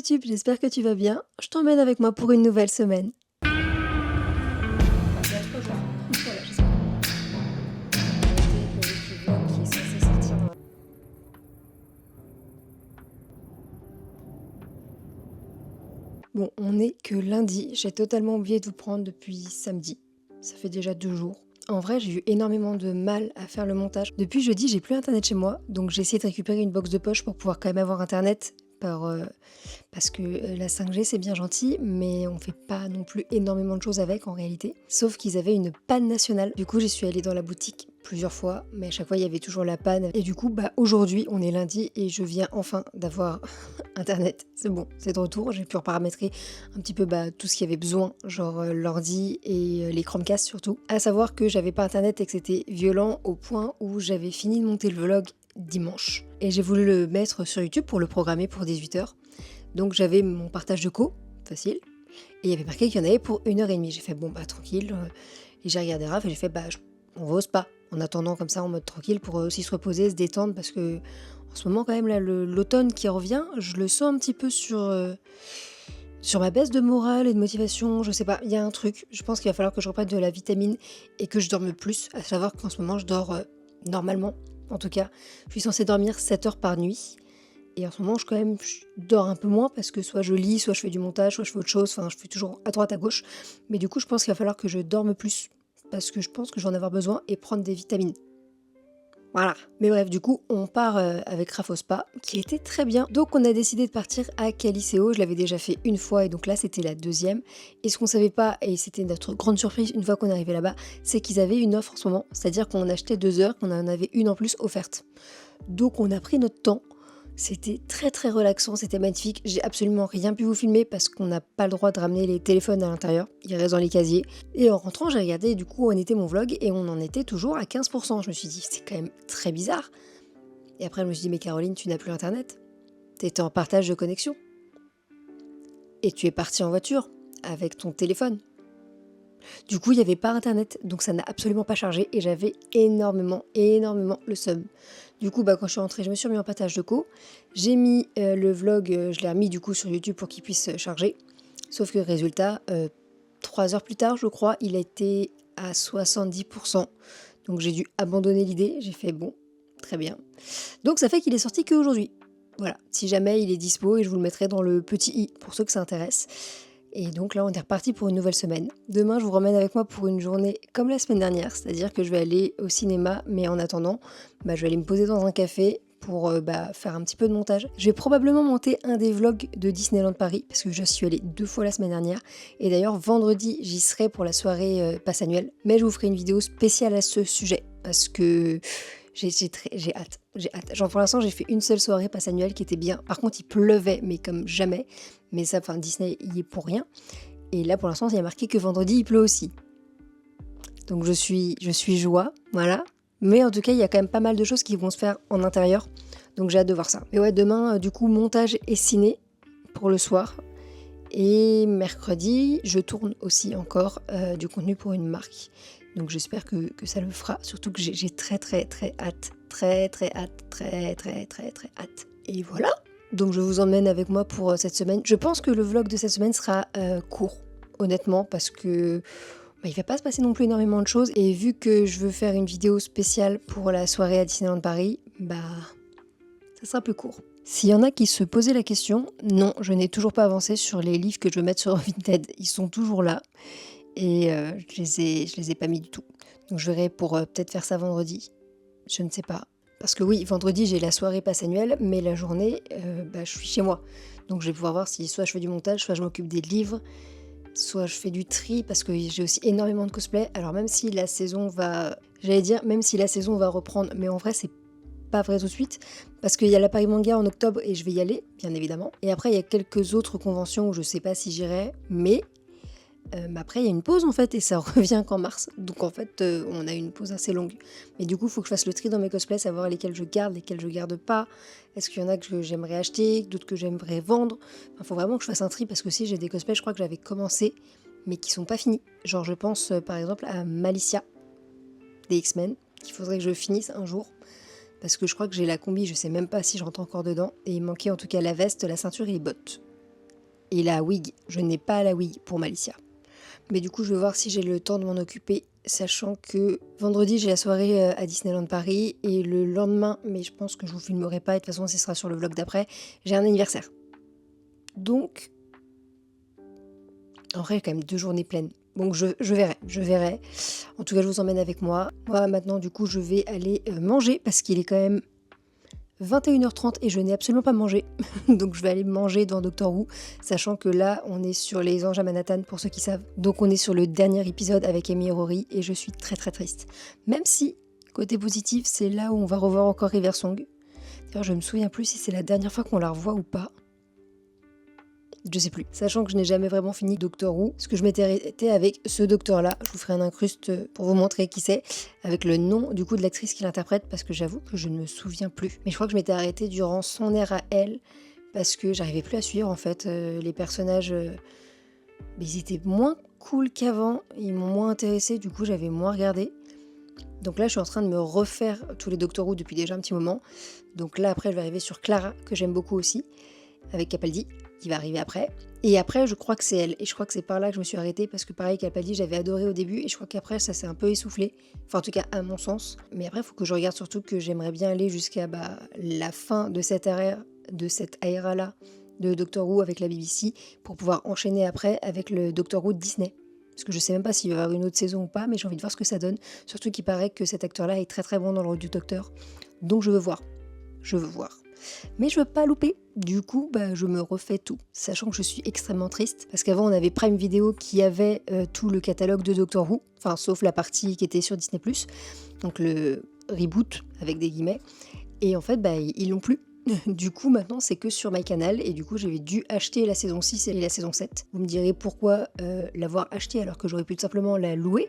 YouTube, j'espère que tu vas bien. Je t'emmène avec moi pour une nouvelle semaine. Il y a 3 jours. Voilà, j'espère. Arrêtez le vlog qui est censé sortir dans Bon, on est que lundi. J'ai totalement oublié de vous prendre depuis samedi. Ça fait déjà 2 jours. En vrai, j'ai eu énormément de mal à faire le montage. Depuis jeudi, j'ai plus internet chez moi, donc j'ai essayé de récupérer une box de poche pour pouvoir quand même avoir internet parce que la 5G c'est bien gentil, mais on fait pas non plus énormément de choses avec en réalité. Sauf qu'ils avaient une panne nationale. Du coup, j'y suis allée dans la boutique plusieurs fois, mais à chaque fois il y avait toujours la panne. Et du coup, aujourd'hui, on est lundi et je viens enfin d'avoir internet. C'est bon, c'est de retour. J'ai pu reparamétrer un petit peu tout ce qu'il y avait besoin, genre l'ordi et les Chromecast surtout. À savoir que j'avais pas internet et que c'était violent au point où j'avais fini de monter le vlog dimanche. Et j'ai voulu le mettre sur YouTube pour le programmer pour 18h. Donc j'avais mon partage de co, facile. Et il y avait marqué qu'il y en avait pour 1h30. J'ai fait tranquille. Et j'ai regardé Raph et j'ai fait on va au spa. En attendant comme ça en mode tranquille pour aussi se reposer, se détendre parce que en ce moment quand même là l'automne qui revient, je le sens un petit peu sur ma baisse de morale et de motivation, je sais pas, il y a un truc. Je pense qu'il va falloir que je reprenne de la vitamine et que je dorme plus, à savoir qu'en ce moment je dors normalement. En tout cas, je suis censée dormir 7 heures par nuit. Et en ce moment, je dors un peu moins parce que soit je lis, soit je fais du montage, soit je fais autre chose. Enfin, je fais toujours à droite, à gauche. Mais du coup, je pense qu'il va falloir que je dorme plus parce que je pense que j'en ai avoir besoin et prendre des vitamines. Voilà. Mais bref, du coup, on part avec Raph au spa, qui était très bien. Donc, on a décidé de partir à Caliseo. Je l'avais déjà fait une fois et donc là, c'était la deuxième. Et ce qu'on savait pas, et c'était notre grande surprise une fois qu'on est arrivé là-bas, c'est qu'ils avaient une offre en ce moment. C'est-à-dire qu'on achetait 2 heures, qu'on en avait une en plus offerte. Donc, on a pris notre temps. C'était très très relaxant, c'était magnifique. J'ai absolument rien pu vous filmer parce qu'on n'a pas le droit de ramener les téléphones à l'intérieur. Ils restent dans les casiers. Et en rentrant, j'ai regardé du coup où en était mon vlog et on en était toujours à 15%. Je me suis dit, c'est quand même très bizarre. Et après, je me suis dit, mais Caroline, tu n'as plus internet. T'étais en partage de connexion. Et tu es partie en voiture avec ton téléphone. Du coup, il n'y avait pas internet, donc ça n'a absolument pas chargé et j'avais énormément le seum. Du coup, quand je suis rentrée, je me suis remis en partage de co. J'ai mis le vlog, je l'ai remis du coup sur YouTube pour qu'il puisse charger. Sauf que résultat, 3 heures plus tard, je crois, il était à 70%. Donc j'ai dû abandonner l'idée. J'ai fait bon, très bien. Donc ça fait qu'il est sorti qu'aujourd'hui. Voilà, si jamais il est dispo et je vous le mettrai dans le petit i pour ceux que ça intéresse. Et donc là, on est reparti pour une nouvelle semaine. Demain, je vous ramène avec moi pour une journée comme la semaine dernière, c'est-à-dire que je vais aller au cinéma, mais en attendant, je vais aller me poser dans un café pour faire un petit peu de montage. Je vais probablement monter un des vlogs de Disneyland Paris, parce que je suis allée 2 fois la semaine dernière. Et d'ailleurs, vendredi, j'y serai pour la soirée passe annuelle, mais je vous ferai une vidéo spéciale à ce sujet, parce que j'ai hâte. Genre pour l'instant, j'ai fait une seule soirée passe annuelle qui était bien. Par contre, il pleuvait, mais comme jamais. Mais ça, Disney y est pour rien. Et là, pour l'instant, il y a marqué que vendredi, il pleut aussi. Donc je suis joie, voilà. Mais en tout cas, il y a quand même pas mal de choses qui vont se faire en intérieur. Donc j'ai hâte de voir ça. Et ouais, demain, du coup, montage et ciné pour le soir. Et mercredi, je tourne aussi encore du contenu pour une marque. Donc j'espère que ça le fera. Surtout que j'ai très hâte. Très hâte. Et voilà. Donc je vous emmène avec moi pour cette semaine. Je pense que le vlog de cette semaine sera court, honnêtement, parce que il va pas se passer non plus énormément de choses. Et vu que je veux faire une vidéo spéciale pour la soirée à Disneyland Paris, ça sera plus court. S'il y en a qui se posaient la question, non, je n'ai toujours pas avancé sur les livres que je veux mettre sur Vinted. Ils sont toujours là et je les ai pas mis du tout. Donc je verrai pour peut-être faire ça vendredi. Je ne sais pas. Parce que oui, vendredi j'ai la soirée passe annuelle, mais la journée, je suis chez moi. Donc je vais pouvoir voir si soit je fais du montage, soit je m'occupe des livres, soit je fais du tri parce que j'ai aussi énormément de cosplay. Alors même si la saison va reprendre, mais en vrai c'est pas vrai tout de suite, parce qu'il y a la Paris Manga en octobre et je vais y aller, bien évidemment. Et après, il y a quelques autres conventions où je sais pas si j'irai, mais après, il y a une pause en fait, et ça revient qu'en mars. Donc en fait, on a une pause assez longue. Mais du coup, il faut que je fasse le tri dans mes cosplays, savoir lesquels je garde pas. Est-ce qu'il y en a que j'aimerais acheter, d'autres que j'aimerais vendre. Enfin, faut vraiment que je fasse un tri, parce que si j'ai des cosplays, je crois que j'avais commencé, mais qui sont pas finis. Genre, je pense par exemple à Malicia, des X-Men, qu'il faudrait que je finisse un jour. Parce que je crois que j'ai la combi, je sais même pas si je rentre encore dedans. Et il manquait en tout cas la veste, la ceinture et les bottes. Et la wig, je n'ai pas la wig pour Malicia. Mais du coup, je vais voir si j'ai le temps de m'en occuper, sachant que vendredi, j'ai la soirée à Disneyland Paris, et le lendemain, mais je pense que je vous filmerai pas, et de toute façon, ce sera sur le vlog d'après, j'ai un anniversaire. Donc, en vrai, il y a quand même 2 journées pleines. Donc je verrai. En tout cas, je vous emmène avec moi. Moi, maintenant, du coup, je vais aller manger, parce qu'il est quand même 21h30 et je n'ai absolument pas mangé. Donc je vais aller manger dans Doctor Who, sachant que là, on est sur les anges à Manhattan, pour ceux qui savent. Donc on est sur le dernier épisode avec Amy et Rory, et je suis très très triste. Même si, côté positif, c'est là où on va revoir encore River Song. D'ailleurs, je me souviens plus si c'est la dernière fois qu'on la revoit ou pas. Je sais plus. Sachant que je n'ai jamais vraiment fini Doctor Who, parce que je m'étais arrêtée avec ce docteur-là. Je vous ferai un incruste pour vous montrer qui c'est, avec le nom du coup de l'actrice qui l'interprète, parce que j'avoue que je ne me souviens plus. Mais je crois que je m'étais arrêtée durant son ère à elle, parce que j'arrivais plus à suivre en fait. Les personnages, ils étaient moins cool qu'avant, ils m'ont moins intéressée, du coup j'avais moins regardé. Donc là, je suis en train de me refaire tous les Doctor Who depuis déjà un petit moment. Donc là, après, je vais arriver sur Clara, que j'aime beaucoup aussi, avec Capaldi, qui va arriver après. Et après, je crois que c'est elle. Et je crois que c'est par là que je me suis arrêtée, parce que pareil, Capaldi, j'avais adoré au début, et je crois qu'après, ça s'est un peu essoufflé. Enfin, en tout cas, à mon sens. Mais après, il faut que je regarde surtout que j'aimerais bien aller jusqu'à la fin de cette ère-là de Doctor Who avec la BBC, pour pouvoir enchaîner après avec le Doctor Who de Disney. Parce que je sais même pas s'il va y avoir une autre saison ou pas, mais j'ai envie de voir ce que ça donne. Surtout qu'il paraît que cet acteur-là est très très bon dans le rôle du Docteur. Donc je veux voir. Mais je veux pas louper. Du coup, je me refais tout. Sachant que je suis extrêmement triste. Parce qu'avant, on avait Prime Video qui avait tout le catalogue de Doctor Who. Enfin, sauf la partie qui était sur Disney+. Donc le reboot, avec des guillemets. Et en fait, ils l'ont plus. Du coup, maintenant, c'est que sur MyCanal. Et du coup, j'avais dû acheter la saison 6 et la saison 7. Vous me direz pourquoi l'avoir acheté alors que j'aurais pu tout simplement la louer.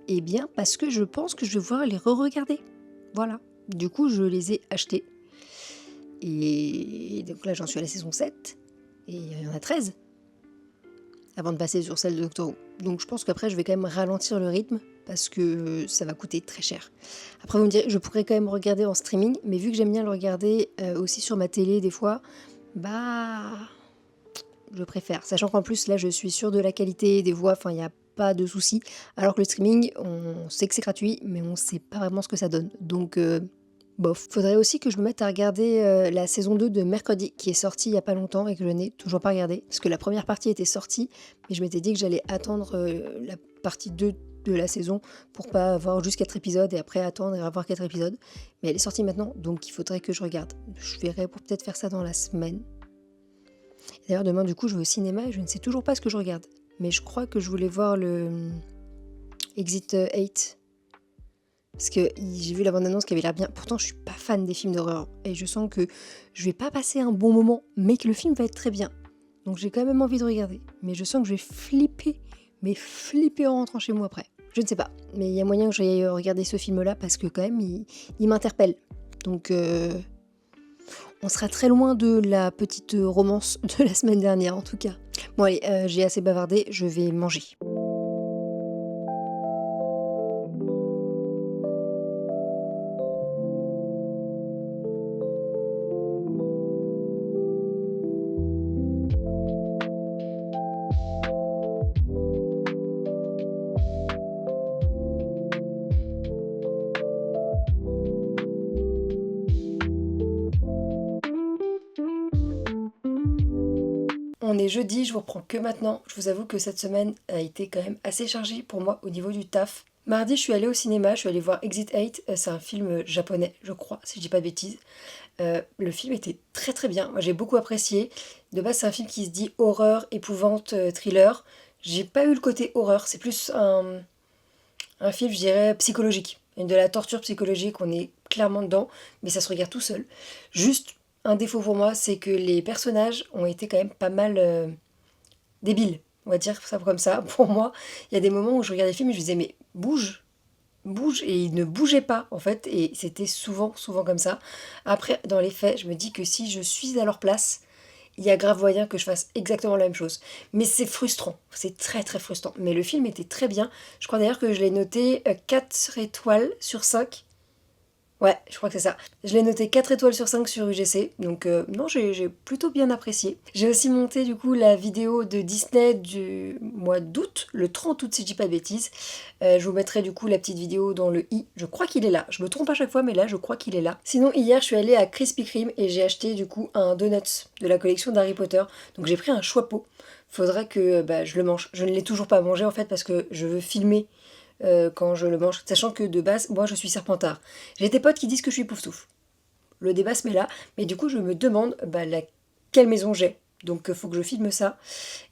Eh bien, parce que je pense que je vais pouvoir les re-regarder. Voilà. Du coup, je les ai achetés. Et donc là, j'en suis à la saison 7. Et il y en a 13. Avant de passer sur celle de Doctor Who. Donc je pense qu'après, je vais quand même ralentir le rythme, parce que ça va coûter très cher. Après, vous me direz, je pourrais quand même regarder en streaming, mais vu que j'aime bien le regarder aussi sur ma télé des fois, je préfère. Sachant qu'en plus, là, je suis sûre de la qualité des voix, enfin, il n'y a pas de souci. Alors que le streaming, on sait que c'est gratuit, mais on ne sait pas vraiment ce que ça donne. Donc, bof. Faudrait aussi que je me mette à regarder la saison 2 de Mercredi, qui est sortie il n'y a pas longtemps et que je n'ai toujours pas regardé. Parce que la première partie était sortie, mais je m'étais dit que j'allais attendre la partie 2 de la saison pour pas avoir juste 4 épisodes et après attendre et avoir 4 épisodes. Mais elle est sortie maintenant, donc il faudrait que je regarde. Je verrai pour peut-être faire ça dans la semaine. D'ailleurs, demain, du coup, je vais au cinéma et je ne sais toujours pas ce que je regarde. Mais je crois que je voulais voir le Exit 8. Parce que j'ai vu la bande-annonce qui avait l'air bien. Pourtant, je suis pas fan des films d'horreur. Et je sens que je vais pas passer un bon moment, mais que le film va être très bien. Donc j'ai quand même envie de regarder. Mais je sens que je vais flipper. Mais flipper en rentrant chez moi après. Je ne sais pas. Mais il y a moyen que j'aille regarder ce film-là, parce que quand même, il m'interpelle. Donc on sera très loin de la petite romance de la semaine dernière, en tout cas. Bon allez, j'ai assez bavardé, je vais manger. On est jeudi, je vous reprends que maintenant. Je vous avoue que cette semaine a été quand même assez chargée pour moi au niveau du taf. Mardi, je suis allée au cinéma, je suis allée voir Exit 8. C'est un film japonais, je crois, si je dis pas de bêtises. Le film était très très bien, moi j'ai beaucoup apprécié. De base, c'est un film qui se dit horreur, épouvante, thriller. J'ai pas eu le côté horreur, c'est plus un film, je dirais, psychologique. De la torture psychologique, on est clairement dedans, mais ça se regarde tout seul. Juste un défaut pour moi, c'est que les personnages ont été quand même pas mal débiles. On va dire ça comme ça. Pour moi, il y a des moments où je regardais le film et je me disais, mais bouge, bouge, et il ne bougeait pas en fait, et c'était souvent comme ça. Après, dans les faits, je me dis que si je suis à leur place, il y a grave moyen que je fasse exactement la même chose. Mais c'est frustrant, c'est très très frustrant. Mais le film était très bien. Je crois d'ailleurs que je l'ai noté 4 étoiles sur 5. Ouais, je crois que c'est ça. Je l'ai noté 4 étoiles sur 5 sur UGC, donc non, j'ai plutôt bien apprécié. J'ai aussi monté du coup la vidéo de Disney du mois d'août, le 30 août si je dis pas de bêtises. Je vous mettrai du coup la petite vidéo dans le i, je crois qu'il est là. Je me trompe à chaque fois, mais là je crois qu'il est là. Sinon hier je suis allée à Krispy Kreme et j'ai acheté du coup un donut de la collection d'Harry Potter. Donc j'ai pris un choix pot. Faudrait que je le mange. Je ne l'ai toujours pas mangé en fait parce que je veux filmer quand je le mange, sachant que de base, moi je suis Serpentard. J'ai des potes qui disent que je suis Poufsouffle. Le débat se met là, mais du coup je me demande quelle maison j'ai. Donc faut que je filme ça.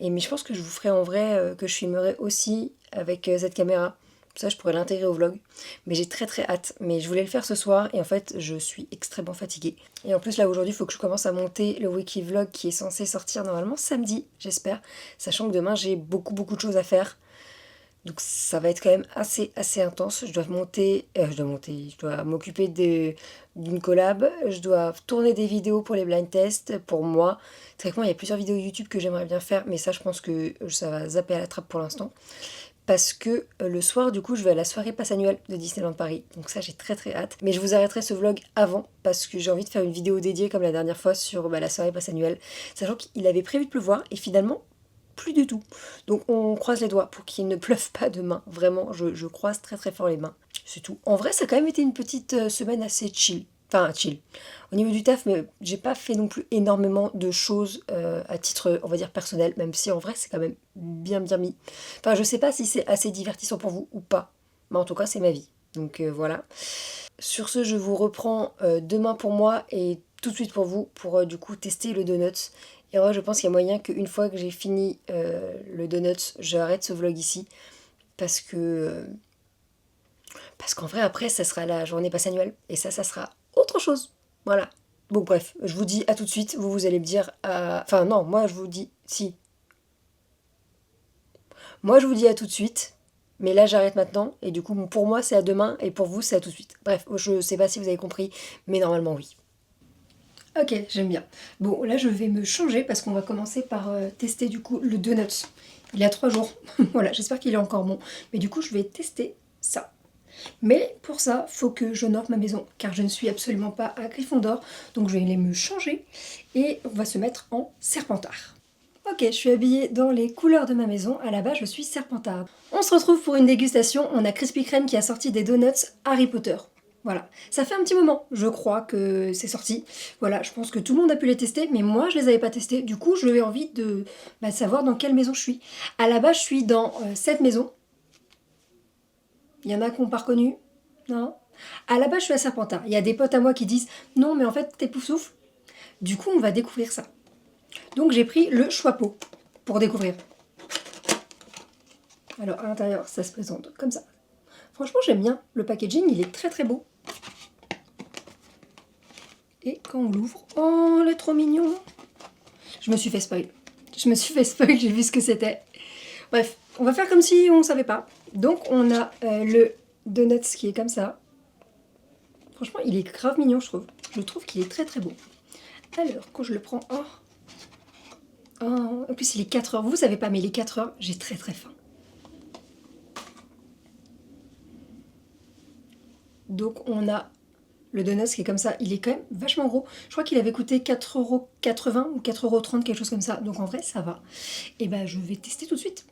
Mais je pense que je vous ferai en vrai que je filmerai aussi avec cette caméra. Ça, je pourrais l'intégrer au vlog. Mais j'ai très très hâte. Mais je voulais le faire ce soir et en fait, je suis extrêmement fatiguée. Et en plus, là aujourd'hui, il faut que je commence à monter le wiki vlog qui est censé sortir normalement samedi, j'espère. Sachant que demain, j'ai beaucoup de choses à faire. Donc ça va être quand même assez intense. Je dois je dois m'occuper d'une collab, je dois tourner des vidéos pour les blind tests, pour moi. Très il y a plusieurs vidéos YouTube que j'aimerais bien faire, mais ça je pense que ça va zapper à la trappe pour l'instant. Parce que le soir, du coup, je vais à la soirée passe annuelle de Disneyland Paris. Donc ça, j'ai très hâte. Mais je vous arrêterai ce vlog avant, parce que j'ai envie de faire une vidéo dédiée, comme la dernière fois, sur la soirée passe annuelle. Sachant qu'il avait prévu de pleuvoir, et finalement, plus du tout. Donc on croise les doigts pour qu'il ne pleuve pas demain. Vraiment, je croise très fort les mains. C'est tout. En vrai, ça a quand même été une petite semaine assez chill. Enfin, chill. Au niveau du taf, mais j'ai pas fait non plus énormément de choses à titre, on va dire, personnel, même si en vrai, c'est quand même bien mis. Enfin, je sais pas si c'est assez divertissant pour vous ou pas. Mais en tout cas, c'est ma vie. Donc voilà. Sur ce, je vous reprends demain pour moi et tout de suite pour vous, pour du coup tester le donut. Et en vrai, je pense qu'il y a moyen qu'une fois que j'ai fini le donut, j'arrête ce vlog ici. Parce que... parce qu'en vrai, après, ça sera la journée passe annuelle. Et ça sera autre chose. Voilà. Bon, bref, je vous dis à tout de suite. Vous allez me dire... Enfin, non, moi, je vous dis... Si. Moi, je vous dis à tout de suite. Mais là, j'arrête maintenant. Et du coup, pour moi, c'est à demain. Et pour vous, c'est à tout de suite. Bref, je sais pas si vous avez compris. Mais normalement, oui. Ok, j'aime bien. Bon, là je vais me changer parce qu'on va commencer par tester du coup le donut. Il y a 3 jours. Voilà, j'espère qu'il est encore bon. Mais du coup, je vais tester ça. Mais pour ça, faut que j'honore ma maison car je ne suis absolument pas à Gryffondor. Donc je vais aller me changer et on va se mettre en Serpentard. Ok, je suis habillée dans les couleurs de ma maison. À la base, je suis Serpentard. On se retrouve pour une dégustation. On a Krispy Kreme qui a sorti des donuts Harry Potter. Voilà, ça fait un petit moment, je crois que c'est sorti. Voilà, je pense que tout le monde a pu les tester, mais moi je les avais pas testés. Du coup, j'ai envie de savoir dans quelle maison je suis. À la base, je suis dans cette maison. Il y en a qui n'ont pas reconnu. Non. À la base, je suis à Serpentard. Il y a des potes à moi qui disent non, mais en fait, t'es Poufsouffle. Du coup, on va découvrir ça. Donc, j'ai pris le choix pot pour découvrir. Alors, à l'intérieur, ça se présente comme ça. Franchement, j'aime bien. Le packaging, il est très beau. Et quand on l'ouvre, oh, il est trop mignon. Je me suis fait spoil. J'ai vu ce que c'était. Bref, on va faire comme si on savait pas. Donc on a le donut qui est comme ça. Franchement, il est grave mignon, je trouve. Je trouve qu'il est très beau. Alors, quand je le prends, en plus il est 4 heures. Vous savez pas, mais il est 4 heures, j'ai très faim. Donc on a le donut qui est comme ça, il est quand même vachement gros. Je crois qu'il avait coûté 4,80 € ou 4,30 €, quelque chose comme ça. Donc en vrai, ça va. Et je vais tester tout de suite.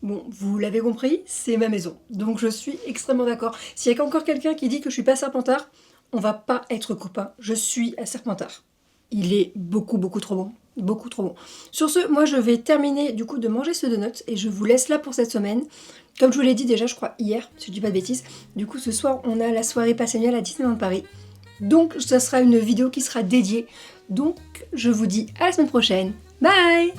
Bon, vous l'avez compris, c'est ma maison. Donc je suis extrêmement d'accord. S'il y a encore quelqu'un qui dit que je suis pas Serpentard, on va pas être copains. Je suis à Serpentard. Il est beaucoup trop bon. Beaucoup trop bon. Sur ce, moi je vais terminer du coup de manger ce donut et je vous laisse là pour cette semaine. Comme je vous l'ai dit déjà, je crois hier, si je dis pas de bêtises. Du coup, ce soir, on a la soirée passe annuelle à Disneyland Paris. Donc, ça sera une vidéo qui sera dédiée. Donc, je vous dis à la semaine prochaine. Bye!